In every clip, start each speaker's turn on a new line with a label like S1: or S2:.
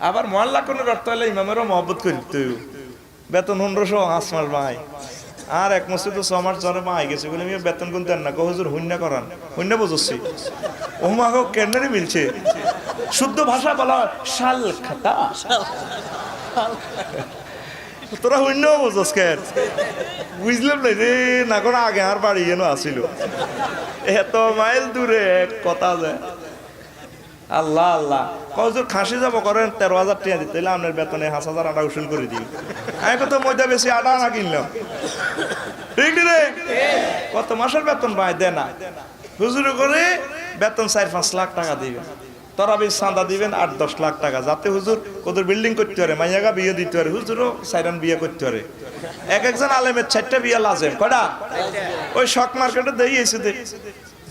S1: আবার মহল্লা কোন অর্থ হলে ইমামেরও মহব্বত করতে বেতন 1500 5 মাস ভাই আর এক মাসে তো 6 মাস ধরে মাই গেছে বলে আমি বেতন কোন দেন না কো হুজুর হুন্না করান হুন্না বুঝছি ও মাগো কেনরে মিলছে শুদ্ধ ভাষা বলা শাল খাতা তোরা হুন্না বুঝছস কেন বুঝলাম না রে না কোন আগে আর বাড়ি যেন আসিল এত মাইল দূরে কথা যায় আল্লাহ আল্লাহ কজুর খাসি যাব করেন 13,000 টাকা দিতে হলে আপনার বেতনে 5,000 আটা উসুল করে দিই আমি কত মজা বেশি আটা না কিনলাম ঠিক রে কত মাসের বেতন ভাই দে না হুজুর করে বেতন 4-5 লাখ টাকা দিবে তরাবি চাঁদা দিবেন 8-10 লাখ টাকা যাতে হুজুর কদর বিল্ডিং করতে পারে মাইয়াগা বিয়ে দিতে পারে হুজুরও 4 বিয়ে করতে পারে একজন আলেমের 4টা বিয়ে লাজেম কয়টা ওই শক মার্কেটে দিয়েছে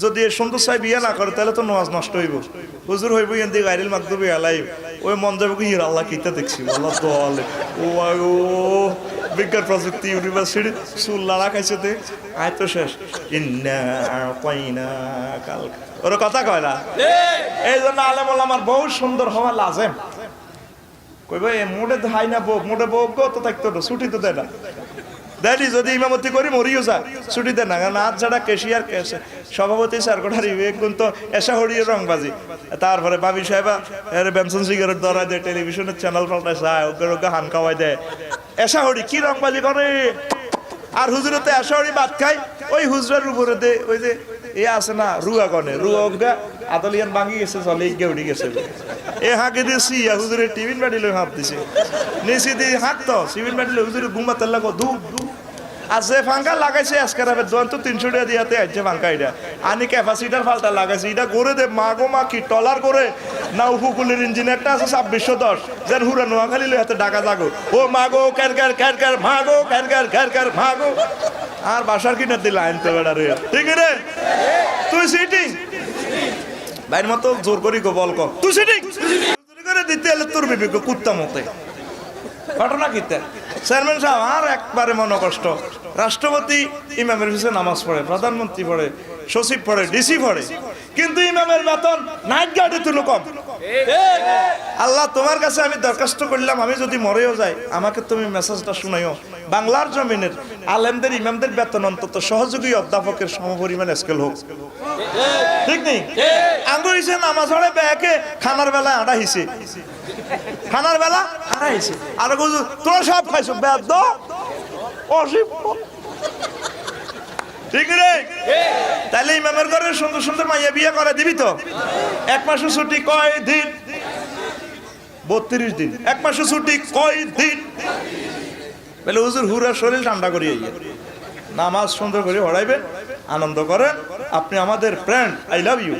S1: যদি সুন্দর সাহেব বিয়ে না করে তাহলে তো নামাজ নষ্ট হইব হুজুর হইব এন দিয়ে গাইরিল মাকদুবি আলাই ওই মন যাবে কি আল্লাহ কিতা দেখছি আল্লাহ তো ও বিজ্ঞান প্রযুক্তি ইউনিভার্সিটি সুল্লা রাখাইছে তে আয় তো শেষ ইন্না আতাইনা কাল ওর কথা কয় না এই জন্য আলেম ওলামার বহু সুন্দর হওয়া লাজেম কইবে মোড়ে ধাই না মোড়ে বউ তো থাকতো না ছুটি তো দেয় না দেয়নি যদি ইমামতি করি মরিও যায় ছুটি দেয় না কারণ আজ যারা কেশিয়ার সভাপতি স্যার কোঠার বিবেকগুণ তো এসা হরিয়ে রংবাজি তারপরে বাবি সাহেবা বেনসন সিগারেট ধরায় দেয় টেলিভিশনের চ্যানেল পাল্টায় চায় ওকে হান খাওয়াই দেয় এসা হরি কি রংবাজি করে আর হুজুরতে এসা হরি ভাত খায় ওই হুজুরের উপরে দে ওই যে এ আছে না রুয়া কনে রুয়া আদলিয়ান ভাঙি গেছে চলে ইগে উঠে গেছে এ হাঁকে দিয়েছি হুজুরের টিফিন বাড়িলে হাত দিছে নিচে দিয়ে হাঁক তো টিফিন বাড়িলে হুজুরে ঘুমাতে লাগো ধূপ আর যে ফাঙ্কা লাগাইছে আজকের দোয়ান তো 300 টাকা দিয়াতে আসছে ফাঙ্কা এটা আনি ক্যাপাসিটার ফাল্টা লাগাইছে এটা করে দে মাগো মা কি টলার করে না উপকূলের ইঞ্জিনিয়ারটা আছে 2610 যেন হুরা নোয়াখালী হাতে ডাকা জাগো ও মাগো ক্যার ক্যার ক্যার ক্যার মাগো ক্যার ক্যার ক্যার ক্যার মাগো আর বাসার কিনা দিল লাইন তো বেড়া রে ঠিক রে তুই সিটিং ভাইয়ের মতো জোর করি গো বল কর তুই সিটিং করে দিতে এলে তোর বিবেক কুত্তা মতে ঘটনা কিতে চেয়ারম্যান সাহেব আর একবারে মনে কষ্ট রাষ্ট্রপতি ইমামের পিছনে নামাজ পড়ে প্রধানমন্ত্রী পড়ে সচিব পড়ে ডিসি পড়ে কিন্তু ইমামের বেতন নাইট গার্ডে তুলো কম আল্লাহ তোমার কাছে আমি দরখাস্ত করলাম আমি যদি মরেও যাই আমাকে তুমি মেসেজটা শুনাইও বাংলার জমিনের আলেমদের ইমামদের বেতন অন্তত সহযোগী অধ্যাপকের সমপরিমাণ স্কেল হোক ঠিক নেই আঙ্গুর হিসেবে নামাজ পড়ে ব্যাকে খানার বেলায় আড়া হিসে খানার বেলা আড়া হিসে আর তোরা সব খাইছো বেদ অসীম ঠিক রে তাহলে ইমামের ঘরে সুন্দর সুন্দর মাইয়া বিয়ে করে দিবি তো 1 মাসের ছুটি কয় দিন 32 দিন 1 মাসের ছুটি কয় দিন বলে হুজুর হুরা শরীর ঠান্ডা করিয়ে নামাজ সুন্দর করে পড়াইবেন আনন্দ করেন আপনি আমাদের ফ্রেন্ড আই লাভ ইউ